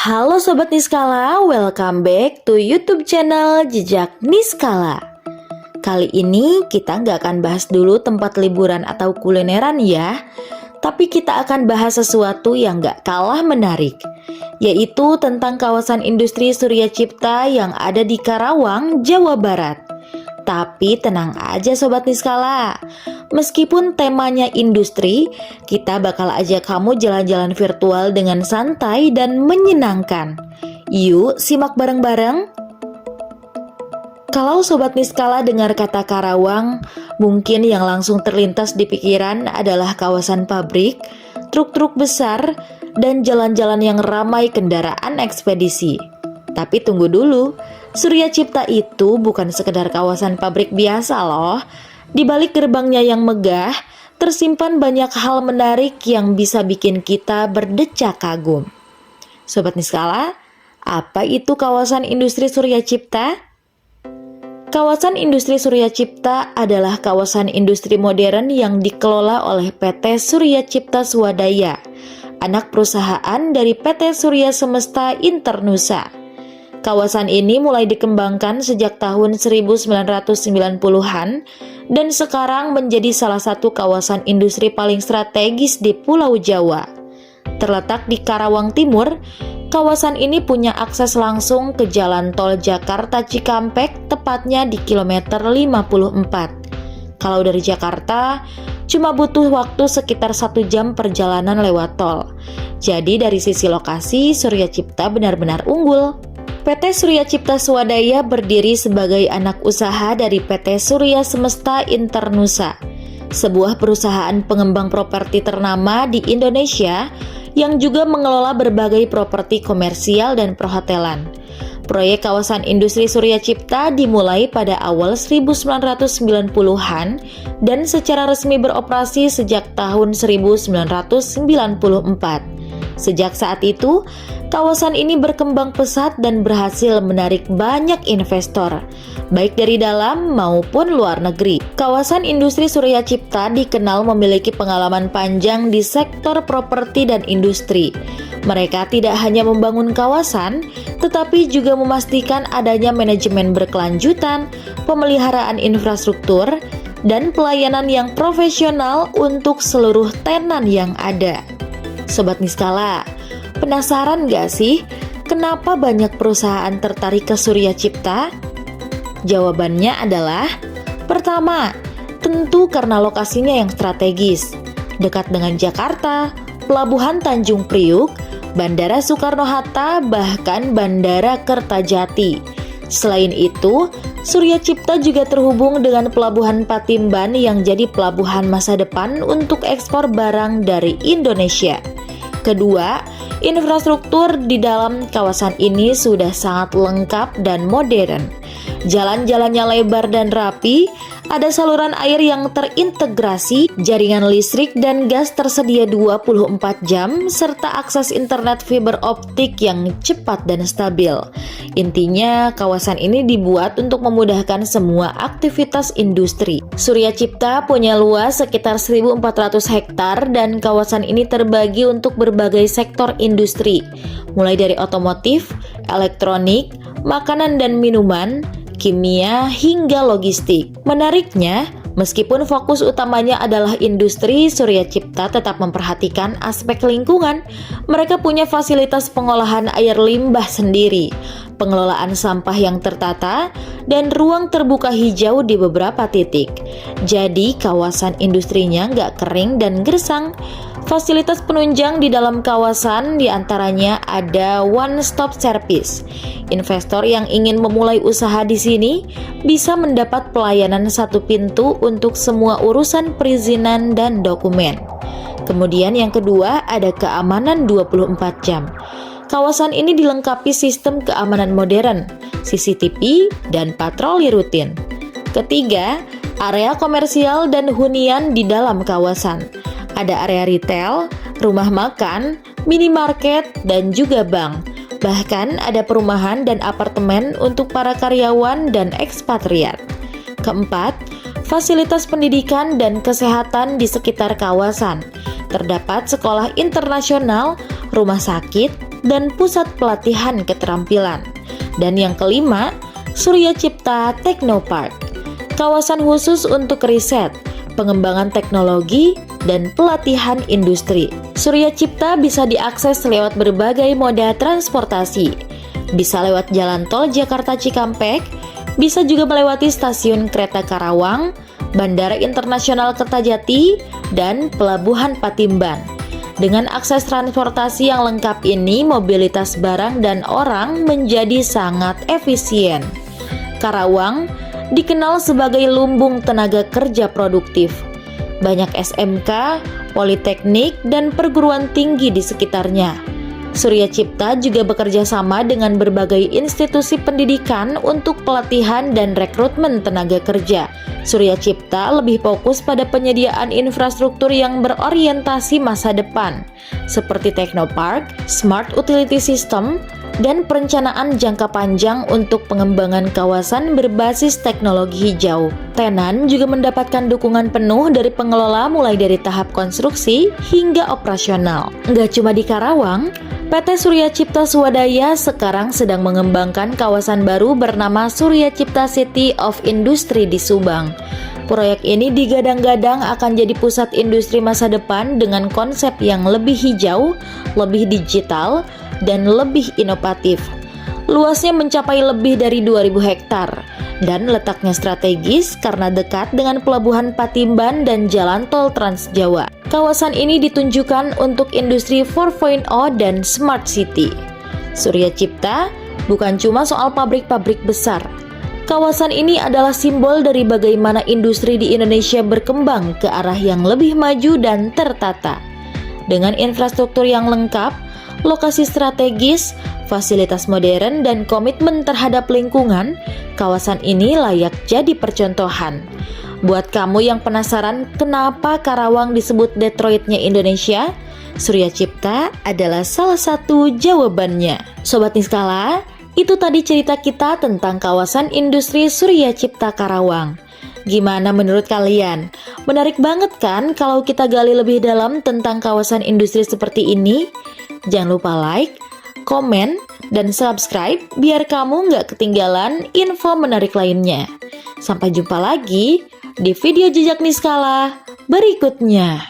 Halo Sobat Niskala, welcome back to YouTube channel Jejak Niskala. Kali ini kita nggak akan bahas dulu tempat liburan atau kulineran ya, tapi kita akan bahas sesuatu yang nggak kalah menarik, yaitu tentang kawasan industri Surya Cipta yang ada di Karawang, Jawa Barat. Tapi tenang aja Sobat Niskala, meskipun temanya industri, kita bakal ajak kamu jalan-jalan virtual dengan santai dan menyenangkan. Yuk simak bareng-bareng. Kalau Sobat Niskala dengar kata Karawang, mungkin yang langsung terlintas di pikiran adalah kawasan pabrik, truk-truk besar, dan jalan-jalan yang ramai kendaraan ekspedisi. Tapi tunggu dulu, Surya Cipta itu bukan sekedar kawasan pabrik biasa loh. Di balik gerbangnya yang megah, tersimpan banyak hal menarik yang bisa bikin kita berdecak kagum. Sobat Niskala, apa itu kawasan industri Surya Cipta? Kawasan industri Surya Cipta adalah kawasan industri modern yang dikelola oleh PT Surya Cipta Swadaya, anak perusahaan dari PT Surya Semesta Internusa. Kawasan ini mulai dikembangkan sejak tahun 1990-an dan sekarang menjadi salah satu kawasan industri paling strategis di Pulau Jawa. Terletak di Karawang Timur, kawasan ini punya akses langsung ke Jalan Tol Jakarta Cikampek, tepatnya di kilometer 54. Kalau dari Jakarta, cuma butuh waktu sekitar 1 jam perjalanan lewat tol. Jadi dari sisi lokasi, Surya Cipta benar-benar unggul. PT Surya Cipta Swadaya berdiri sebagai anak usaha dari PT Surya Semesta Internusa, sebuah perusahaan pengembang properti ternama di Indonesia yang juga mengelola berbagai properti komersial dan perhotelan. Proyek kawasan industri Surya Cipta dimulai pada awal 1990-an dan secara resmi beroperasi sejak tahun 1994. Sejak saat itu, kawasan ini berkembang pesat dan berhasil menarik banyak investor, baik dari dalam maupun luar negeri. Kawasan industri Surya Cipta dikenal memiliki pengalaman panjang di sektor properti dan industri. Mereka tidak hanya membangun kawasan, tetapi juga memastikan adanya manajemen berkelanjutan, pemeliharaan infrastruktur, dan pelayanan yang profesional untuk seluruh tenan yang ada. Sobat Niskala, penasaran gak sih kenapa banyak perusahaan tertarik ke Surya Cipta? Jawabannya adalah, pertama, tentu karena lokasinya yang strategis, dekat dengan Jakarta, Pelabuhan Tanjung Priuk, Bandara Soekarno-Hatta, bahkan Bandara Kertajati. Selain itu, Surya Cipta juga terhubung dengan Pelabuhan Patimban yang jadi pelabuhan masa depan untuk ekspor barang dari Indonesia. Kedua, infrastruktur di dalam kawasan ini sudah sangat lengkap dan modern. Jalan-jalannya lebar dan rapi, ada saluran air yang terintegrasi, jaringan listrik dan gas tersedia 24 jam, serta akses internet fiber optik yang cepat dan stabil. Intinya, kawasan ini dibuat untuk memudahkan semua aktivitas industri. Surya Cipta punya luas sekitar 1.400 hektar dan kawasan ini terbagi untuk berbagai sektor industri, mulai dari otomotif, elektronik, makanan dan minuman, kimia, hingga logistik. Menariknya, meskipun fokus utamanya adalah industri, Surya Cipta tetap memperhatikan aspek lingkungan. Mereka punya fasilitas pengolahan air limbah sendiri, pengelolaan sampah yang tertata, dan ruang terbuka hijau di beberapa titik. Jadi, kawasan industrinya nggak kering dan gersang. Fasilitas penunjang di dalam kawasan diantaranya ada one-stop service. Investor yang ingin memulai usaha di sini bisa mendapat pelayanan satu pintu untuk semua urusan perizinan dan dokumen. Kemudian yang kedua ada keamanan 24 jam. Kawasan ini dilengkapi sistem keamanan modern, CCTV, dan patroli rutin. Ketiga, area komersial dan hunian di dalam kawasan. Ada area retail, rumah makan, minimarket, dan juga bank. Bahkan ada perumahan dan apartemen untuk para karyawan dan ekspatriat. Keempat, fasilitas pendidikan dan kesehatan di sekitar kawasan. Terdapat sekolah internasional, rumah sakit, dan pusat pelatihan keterampilan. Dan yang kelima, Surya Cipta Technopark, kawasan khusus untuk riset, pengembangan teknologi, dan pelatihan industri. Surya Cipta bisa diakses lewat berbagai moda transportasi. Bisa lewat jalan tol Jakarta Cikampek, bisa juga melewati stasiun kereta Karawang, Bandara Internasional Kertajati, dan Pelabuhan Patimban. Dengan akses transportasi yang lengkap ini, mobilitas barang dan orang menjadi sangat efisien. Karawang dikenal sebagai lumbung tenaga kerja produktif. Banyak SMK, politeknik, dan perguruan tinggi di sekitarnya. Surya Cipta juga bekerja sama dengan berbagai institusi pendidikan untuk pelatihan dan rekrutmen tenaga kerja. Surya Cipta lebih fokus pada penyediaan infrastruktur yang berorientasi masa depan, seperti Technopark, Smart Utility System, dan perencanaan jangka panjang untuk pengembangan kawasan berbasis teknologi hijau. Tenan juga mendapatkan dukungan penuh dari pengelola mulai dari tahap konstruksi hingga operasional. Nggak cuma di Karawang, PT Surya Cipta Swadaya sekarang sedang mengembangkan kawasan baru bernama Surya Cipta City of Industry di Subang. Proyek ini digadang-gadang akan jadi pusat industri masa depan dengan konsep yang lebih hijau, lebih digital, dan lebih inovatif. Luasnya mencapai lebih dari 2.000 hektar dan letaknya strategis karena dekat dengan Pelabuhan Patimban dan Jalan Tol Trans Jawa. Kawasan ini ditunjukkan untuk industri 4.0 dan smart city. Surya Cipta bukan cuma soal pabrik-pabrik besar. Kawasan ini adalah simbol dari bagaimana industri di Indonesia berkembang ke arah yang lebih maju dan tertata. Dengan infrastruktur yang lengkap, lokasi strategis, fasilitas modern, dan komitmen terhadap lingkungan, kawasan ini layak jadi percontohan. Buat kamu yang penasaran kenapa Karawang disebut Detroitnya Indonesia, Surya Cipta adalah salah satu jawabannya. Sobat Niskala, itu tadi cerita kita tentang kawasan industri Surya Cipta Karawang. Gimana menurut kalian? Menarik banget kan kalau kita gali lebih dalam tentang kawasan industri seperti ini? Jangan lupa like, komen, dan subscribe biar kamu nggak ketinggalan info menarik lainnya. Sampai jumpa lagi di video Jejak Niskala berikutnya.